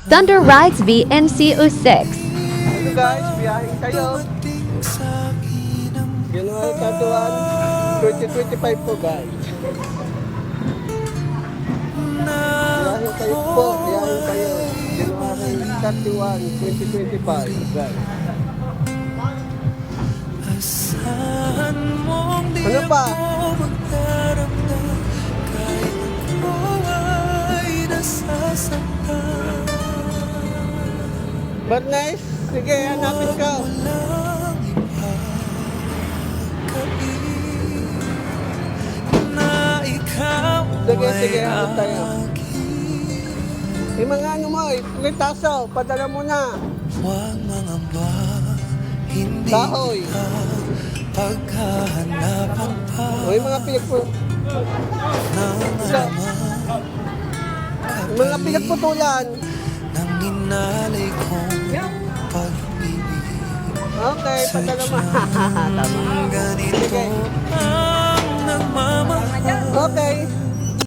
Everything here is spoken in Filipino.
Thunder Rides VNC06. Hello guys, biyahin kayo. January 31, 2025 po guys. Biyahin kayo po, biyahin kayo. January 31, 2025 guys. Ano pa? But nice, sige, hanapin ka. Sige, hanap tayo. Yung mga ano mo, litaso, padala mo na. Kahoy. O yung mga pinagputulan. Okay, padala mo. Tama. Sige. Okay.